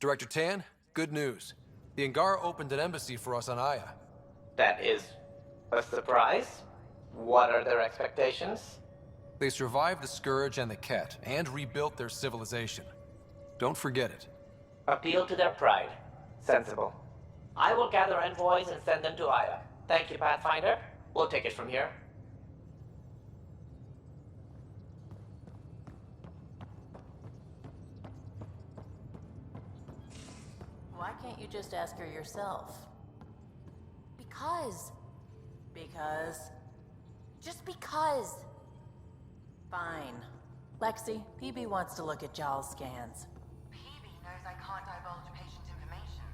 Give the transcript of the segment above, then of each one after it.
Director Tan, good news. The Angara opened an embassy for us on Aya. That is a surprise? What are their expectations? They survived the Scourge and the Ket, and rebuilt their civilization. Don't forget it. Appeal to their pride. Sensible. I will gather envoys and send them to Aya. Thank you, Pathfinder. We'll take it from here. Why can't you just ask her yourself? Because. Because? Just because. Fine. Lexi, PB wants to look at Jal's scans. PB knows I can't divulge patient information.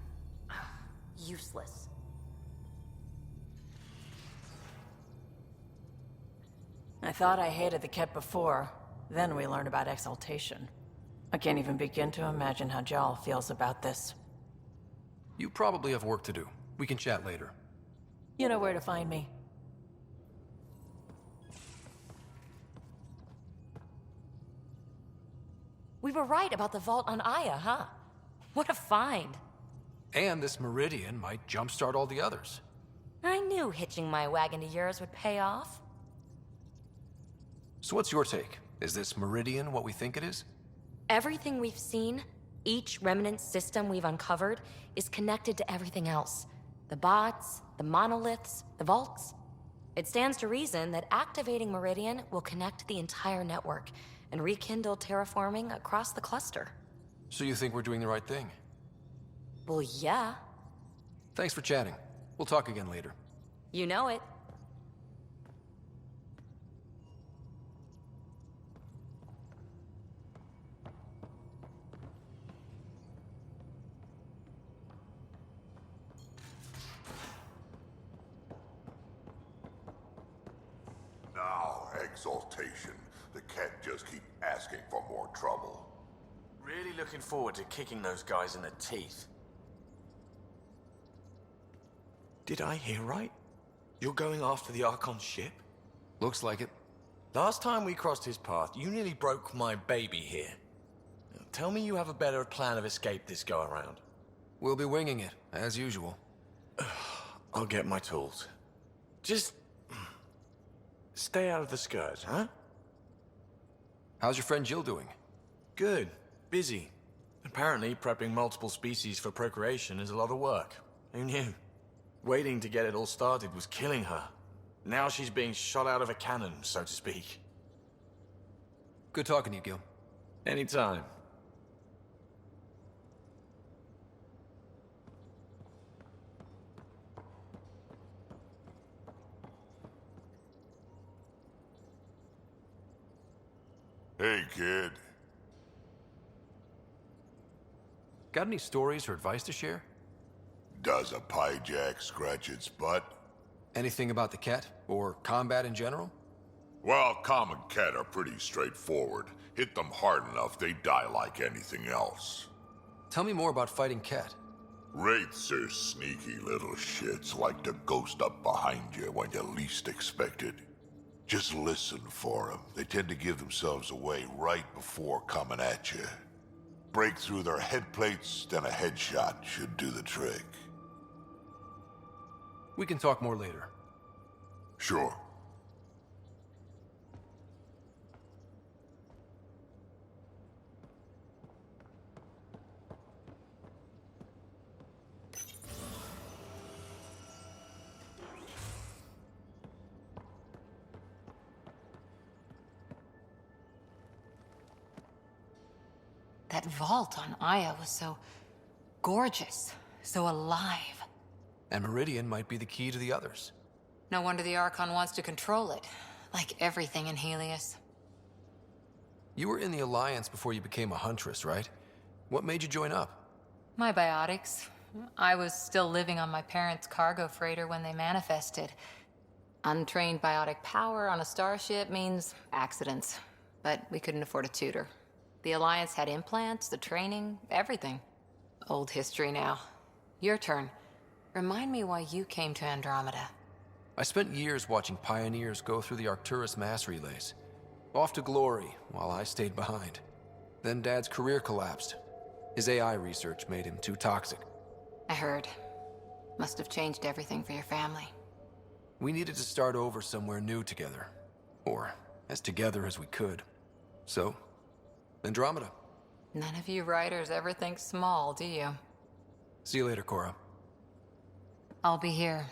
Useless. I thought I hated the Ket before. Then we learned about exaltation. I can't even begin to imagine how Jal feels about this. You probably have work to do. We can chat later. You know where to find me. We were right about the vault on Aya, huh? What a find. And this Meridian might jumpstart all the others. I knew hitching my wagon to yours would pay off. So what's your take? Is this Meridian what we think it is? Everything we've seen, each remnant system we've uncovered, is connected to everything else. The bots, the monoliths, the vaults. It stands to reason that activating Meridian will connect the entire network and rekindle terraforming across the cluster. So you think we're doing the right thing? Well, yeah. Thanks for chatting. We'll talk again later. You know it. Now, exaltation. The Ket just keep asking for more trouble. Really looking forward to kicking those guys in the teeth. Did I hear right? You're going after the Archon's ship? Looks like it. Last time we crossed his path, you nearly broke my baby here. Now, tell me you have a better plan of escape this go around. We'll be winging it, as usual. I'll get my tools. Just... stay out of the Scourge, huh? How's your friend Jill doing? Good. Busy. Apparently, prepping multiple species for procreation is a lot of work. Who knew? Waiting to get it all started was killing her. Now she's being shot out of a cannon, so to speak. Good talking to you, Gil. Anytime. Hey, kid. Got any stories or advice to share? Does a pyjak scratch its butt? Anything about the Ket, or combat in general? Well, common Ket are pretty straightforward. Hit them hard enough, they die like anything else. Tell me more about fighting Ket. Wraiths are sneaky little shits, like to ghost up behind you when you least expect it. Just listen for them. They tend to give themselves away right before coming at you. Break through their head plates, then a headshot should do the trick. We can talk more later. Sure. That vault on Aya was so gorgeous, so alive. And Meridian might be the key to the others. No wonder the Archon wants to control it, like everything in Helios. You were in the Alliance before you became a Huntress, right? What made you join up? My biotics. I was still living on my parents' cargo freighter when they manifested. Untrained biotic power on a starship means accidents, but we couldn't afford a tutor. The Alliance had implants, the training, everything. Old history now. Your turn. Remind me why you came to Andromeda. I spent years watching pioneers go through the Arcturus mass relays. Off to glory, while I stayed behind. Then Dad's career collapsed. His AI research made him too toxic. I heard. Must have changed everything for your family. We needed to start over somewhere new together. Or as together as we could. So, Andromeda. None of you writers ever think small, do you? See you later, Cora. I'll be here.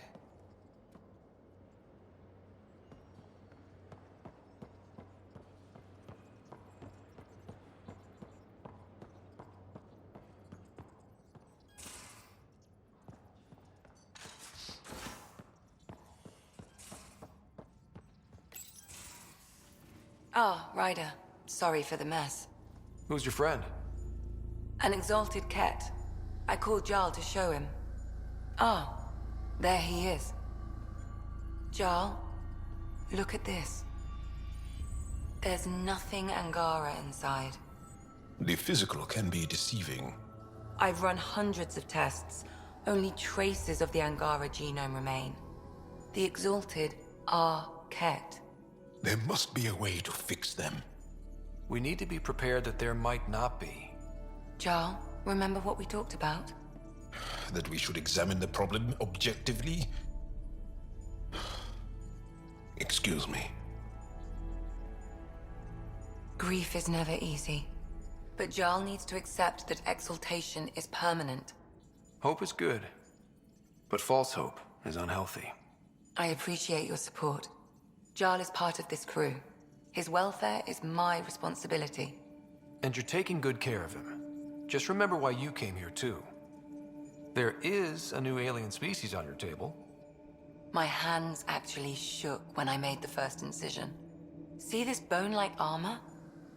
Ah, Ryder. Sorry for the mess. Who's your friend? An exalted cat. I called Jarl to show him. Ah, there he is. Jarl, look at this. There's nothing Angara inside. The physical can be deceiving. I've run hundreds of tests. Only traces of the Angara genome remain. The exalted are Ket. There must be a way to fix them. We need to be prepared that there might not be. Jarl, remember what we talked about? That we should examine the problem objectively? Excuse me. Grief is never easy. But Jarl needs to accept that exaltation is permanent. Hope is good. But false hope is unhealthy. I appreciate your support. Jarl is part of this crew. His welfare is my responsibility. And you're taking good care of him. Just remember why you came here, too. There is a new alien species on your table. My hands actually shook when I made the first incision. See this bone-like armor?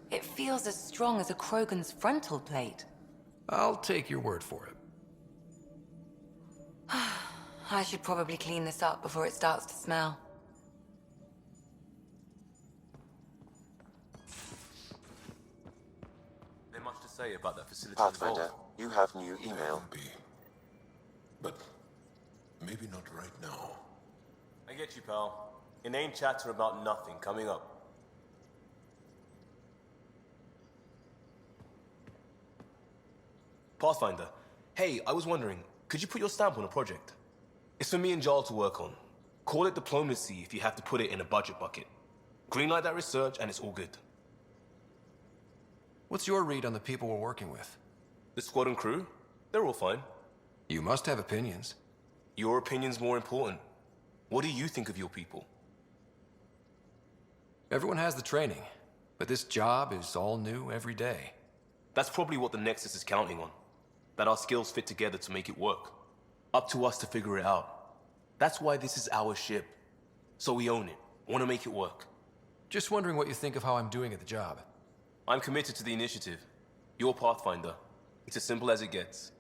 It feels as strong as a Krogan's frontal plate. I'll take your word for it. I should probably clean this up before it starts to smell. There's much to say about that facility. Pathfinder, you have new email. But maybe not right now. I get you, pal. Inane chatter about nothing coming up. Pathfinder, hey, I was wondering, could you put your stamp on a project? It's for me and Jarl to work on. Call it diplomacy if you have to put it in a budget bucket. Greenlight that research and it's all good. What's your read on the people we're working with? The squad and crew? They're all fine. You must have opinions. Your opinion's more important. What do you think of your people? Everyone has the training, but this job is all new every day. That's probably what the Nexus is counting on. That our skills fit together to make it work. Up to us to figure it out. That's why this is our ship. So we own it. Want to make it work. Just wondering what you think of how I'm doing at the job. I'm committed to the initiative. You're Pathfinder. It's as simple as it gets.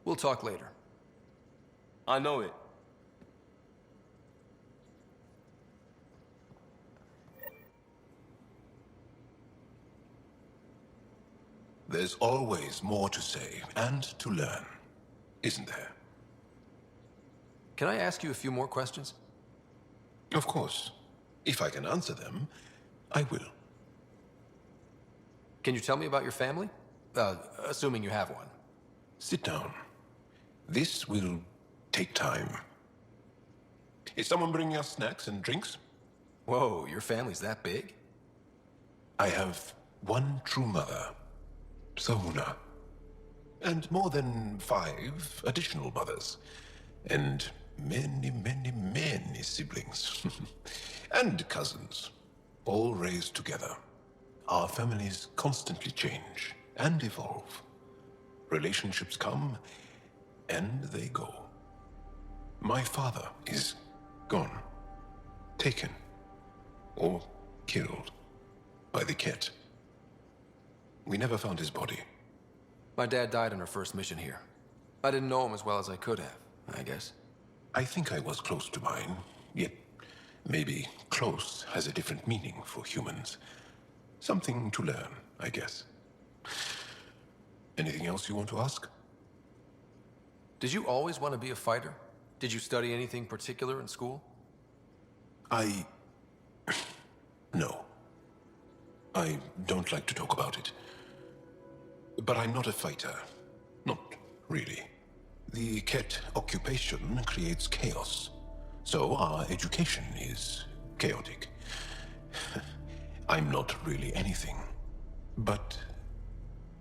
We'll talk later. I know it. There's always more to say and to learn, isn't there? Can I ask you a few more questions? Of course. If I can answer them, I will. Can you tell me about your family? Assuming you have one. Sit down. This will take time. Is someone bringing us snacks and drinks? Whoa, your family's that big? I have one true mother, Sahuna, and more than 5 additional mothers, and many, many, many siblings, and cousins, all raised together. Our families constantly change and evolve. Relationships come and they go. My father is gone, taken, or killed by the Ket. We never found his body. My dad died on our first mission here. I didn't know him as well as I could have, I guess. I think I was close to mine, yet maybe close has a different meaning for humans. Something to learn, I guess. Anything else you want to ask? Did you always want to be a fighter? Did you study anything particular in school? No. I don't like to talk about it. But I'm not a fighter. Not really. The Ket occupation creates chaos. So our education is chaotic. I'm not really anything. But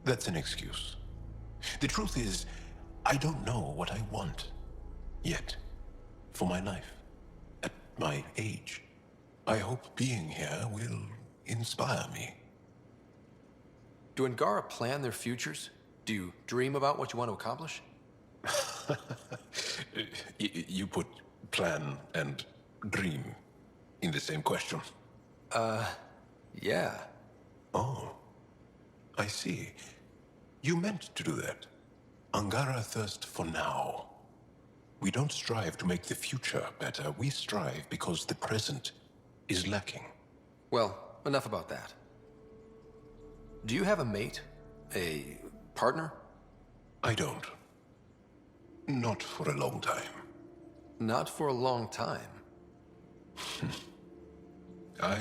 that's an excuse. The truth is, I don't know what I want. Yet. For my life. At my age. I hope being here will inspire me. Do Angara plan their futures? Do you dream about what you want to accomplish? You put plan and dream in the same question. Yeah. Oh. I see. You meant to do that. Angara thirst for now. We don't strive to make the future better. We strive because the present is lacking. Well, enough about that. Do you have a mate? A partner? I don't. Not for a long time. Not for a long time. I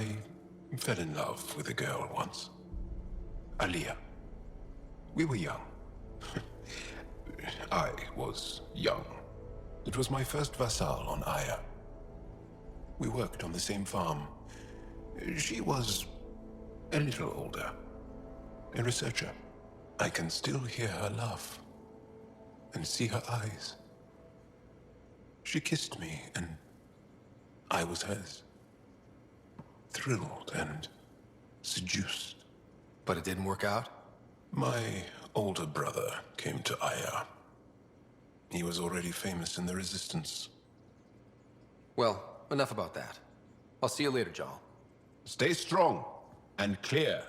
fell in love with a girl once. Aliyah. We were young. I was young. It was my first vassal on Aya. We worked on the same farm. She was a little older. A researcher. I can still hear her laugh. And see her eyes. She kissed me, and I was hers. Thrilled and seduced. But it didn't work out? My older brother came to Aya. He was already famous in the Resistance. Well, enough about that. I'll see you later, Jal. Stay strong and clear.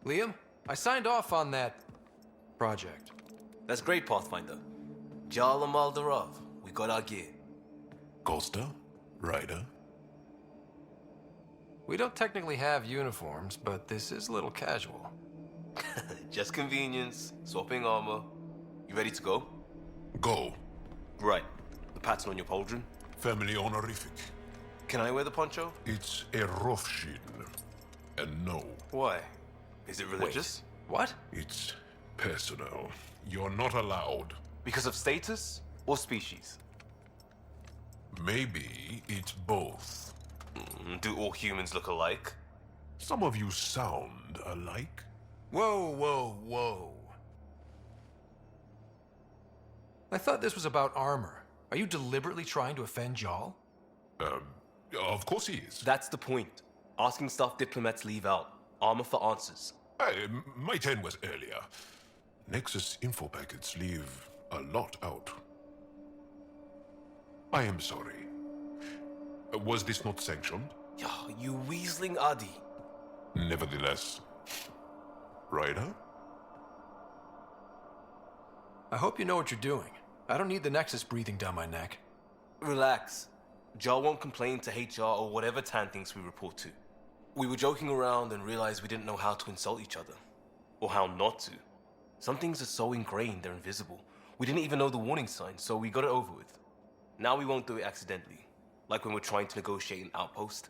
Liam, I signed off on that project. That's great, Pathfinder. Jal and Maldarov, we got our gear. Costa? Ryder? We don't technically have uniforms, but this is a little casual. Just convenience, swapping armor. You ready to go? Go. Right. The pattern on your pauldron? Family honorific. Can I wear the poncho? It's a Rofshin. And no, Why? Is it religious? What? it's personal. You're not allowed. Because of status or species? Maybe it's both. Do all humans look alike? Some of you sound alike. Whoa, whoa, whoa. I thought this was about armor. Are you deliberately trying to offend Jal? Of course he is. That's the point. Asking stuff diplomats leave out. Armor for answers. My turn was earlier. Nexus info packets leave a lot out. I am sorry. Was this not sanctioned? You weaseling Adi. Nevertheless. Ryder? I hope you know what you're doing. I don't need the Nexus breathing down my neck. Relax. Jar won't complain to HR or whatever Tan thinks we report to. We were joking around and realized we didn't know how to insult each other. Or how not to. Some things are so ingrained they're invisible. We didn't even know the warning sign, so we got it over with. Now we won't do it accidentally. Like when we're trying to negotiate an outpost.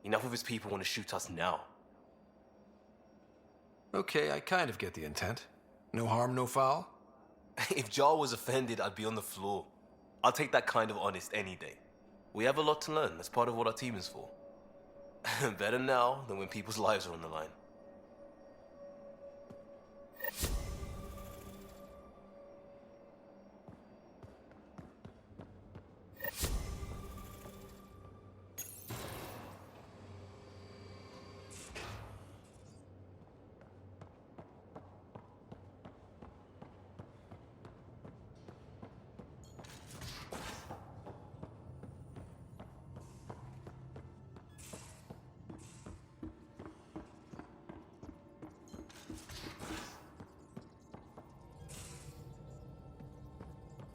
Enough of his people want to shoot us now. Okay, I kind of get the intent. No harm, no foul. If Jarl was offended, I'd be on the floor. I'll take that kind of honest any day. We have a lot to learn. That's part of what our team is for. Better now than when people's lives are on the line.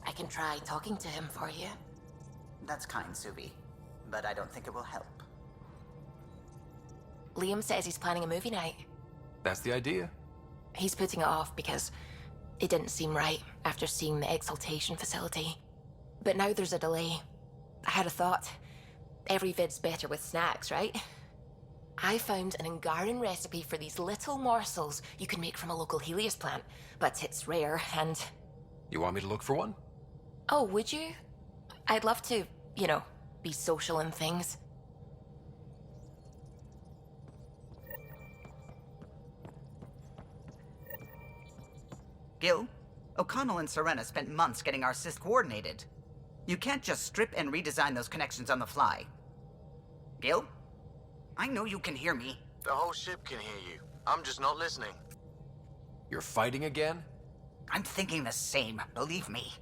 I can try talking to him for you. That's kind, Subi, but I don't think it will help. Liam says he's planning a movie night. That's the idea. He's putting it off because it didn't seem right after seeing the exaltation facility. But now there's a delay. I had a thought. Every vid's better with snacks, right? I found an Angaran recipe for these little morsels you can make from a local Helios plant, but it's rare and... You want me to look for one? Oh, would you? I'd love to, you know, be social and things. Gil, O'Connell and Serena spent months getting our sys coordinated. You can't just strip and redesign those connections on the fly. Gil? I know you can hear me. The whole ship can hear you. I'm just not listening. You're fighting again? I'm thinking the same, believe me.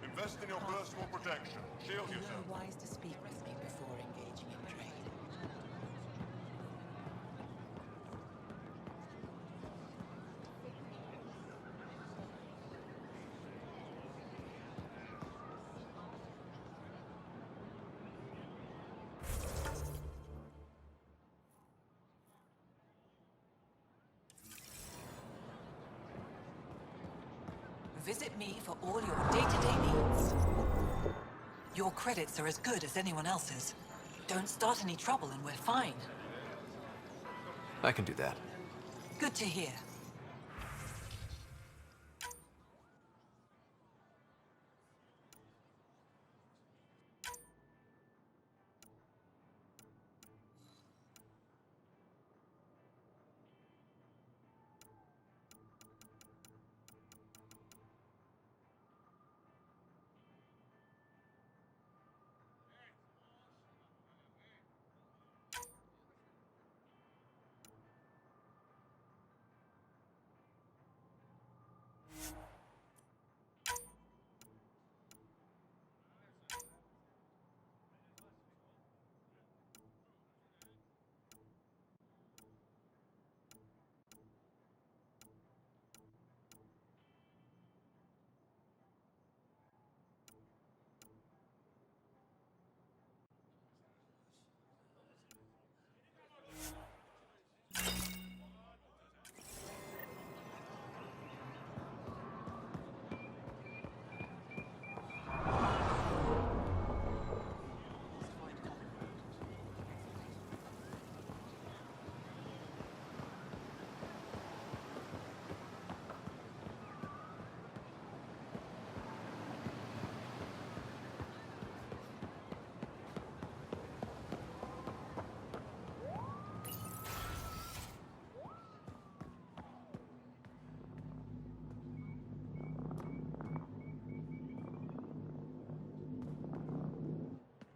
Invest in your personal protection. Shield You yourself. are wise to speak with me before engaging in trade. visit me for all your day-to-day needs. Your credits are as good as anyone else's. Don't start any trouble and we're fine. I can do that. Good to hear.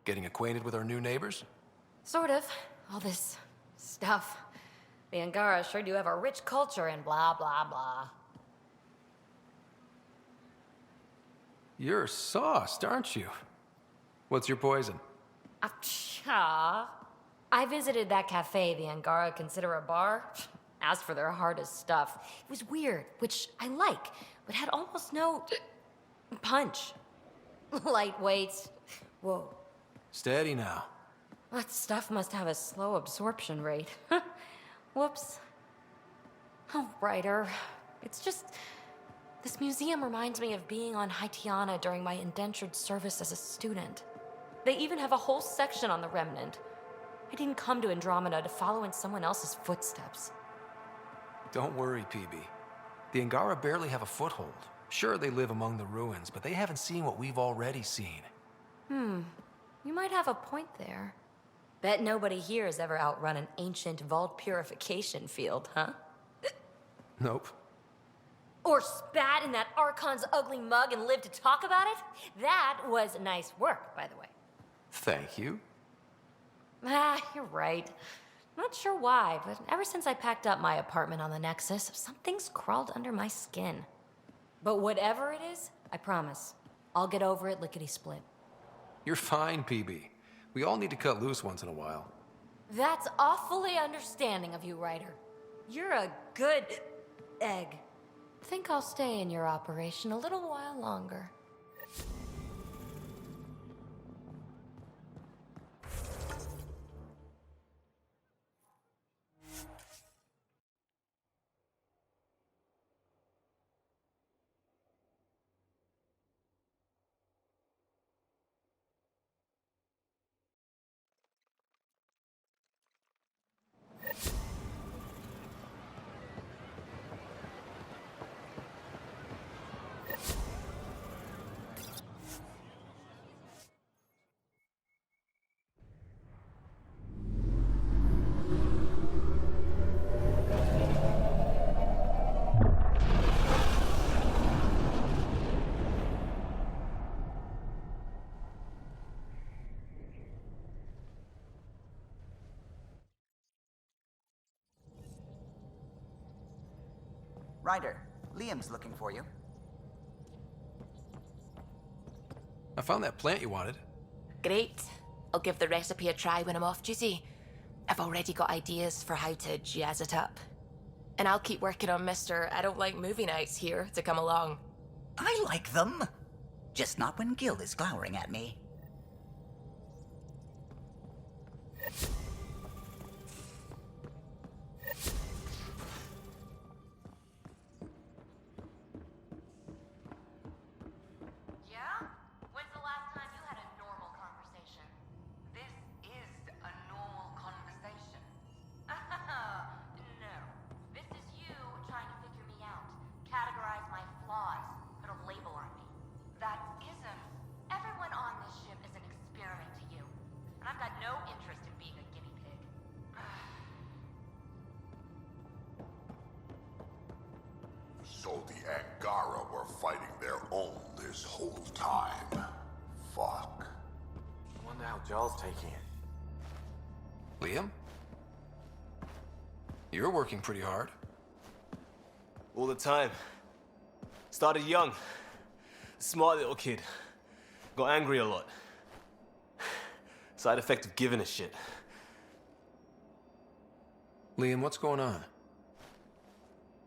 Getting acquainted with our new neighbors? Sort of. All this stuff. The Angara sure do have a rich culture and blah, blah, blah. You're sauced, aren't you? What's your poison? I visited that cafe the Angara consider a bar. Asked for their hardest stuff. It was weird, which I like, but had almost no punch. Lightweight. Whoa. Steady now. That stuff must have a slow absorption rate. Whoops. Oh, Ryder. It's just... This museum reminds me of being on Haitiana during my indentured service as a student. They even have a whole section on the Remnant. I didn't come to Andromeda to follow in someone else's footsteps. Don't worry, PB. The Angara barely have a foothold. Sure, they live among the ruins, but they haven't seen what we've already seen. You might have a point there. Bet nobody here has ever outrun an ancient vault purification field, huh? Nope. Or spat in that Archon's ugly mug and lived to talk about it? That was nice work, by the way. Thank you. You're right. Not sure why, but ever since I packed up my apartment on the Nexus, something's crawled under my skin. But whatever it is, I promise, I'll get over it lickety-split. You're fine, PB. We all need to cut loose once in a while. That's awfully understanding of you, Ryder. You're a good egg. Think I'll stay in your operation a little while longer. Ryder, Liam's looking for you. I found that plant you wanted. Great. I'll give the recipe a try when I'm off duty. I've already got ideas for how to jazz it up. And I'll keep working on Mr. I don't like movie nights here to come along. I like them. Just not when Gil is glowering at me. So the Angara were fighting their own this whole time. Fuck. I wonder how Jarl's taking it. Liam? You're working pretty hard. All the time. Started young. Smart little kid. Got angry a lot. Side effect of giving a shit. Liam, what's going on?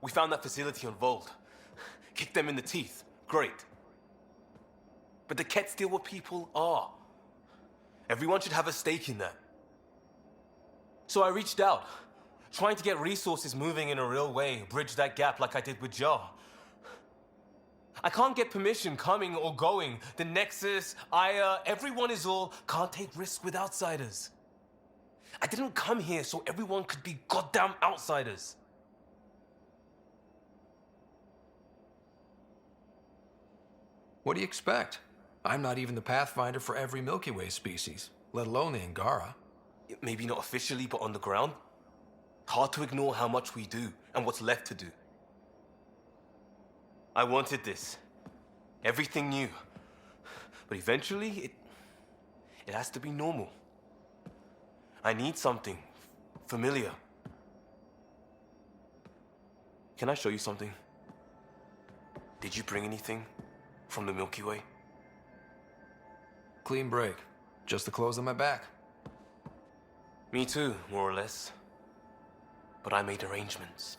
We found that facility on Vold. Kicked them in the teeth. Great. But the Kett still what people are. Everyone should have a stake in that. So I reached out, trying to get resources moving in a real way, bridge that gap like I did with Jar. I can't get permission coming or going. The Nexus, Aya, everyone is all can't take risks with outsiders. I didn't come here so everyone could be goddamn outsiders. What do you expect? I'm not even the Pathfinder for every Milky Way species, let alone the Angara. Maybe not officially, but on the ground. Hard to ignore how much we do and what's left to do. I wanted this. Everything new. But eventually, it has to be normal. I need something familiar. Can I show you something? Did you bring anything from the Milky Way? Clean break. Just the clothes on my back. Me too, more or less. But I made arrangements.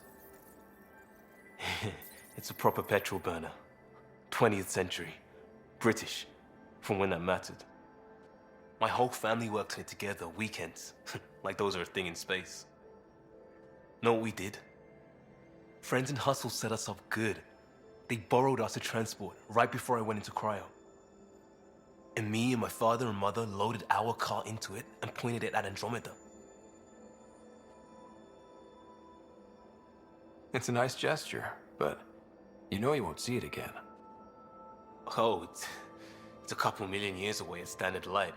It's a proper petrol burner. 20th century. British. From when that mattered. My whole family worked on it together, weekends. Like those are a thing in space. Know what we did? Friends in Hustle set us up good. They borrowed us to transport right before I went into cryo. And me and my father and mother loaded our car into it and pointed it at Andromeda. It's a nice gesture, but you know you won't see it again. Oh, it's a couple million years away at standard light.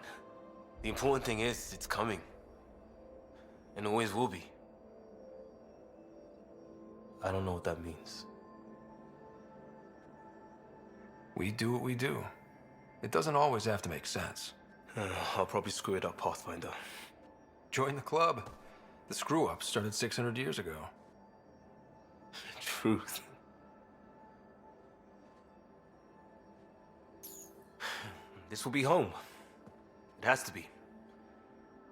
The important thing is, it's coming. And always will be. I don't know what that means. We do what we do. It doesn't always have to make sense. I'll probably screw it up, Pathfinder. Join the club. The screw-up started 600 years ago. Truth. This will be home. It has to be.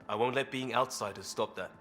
I won't let being outsiders stop that.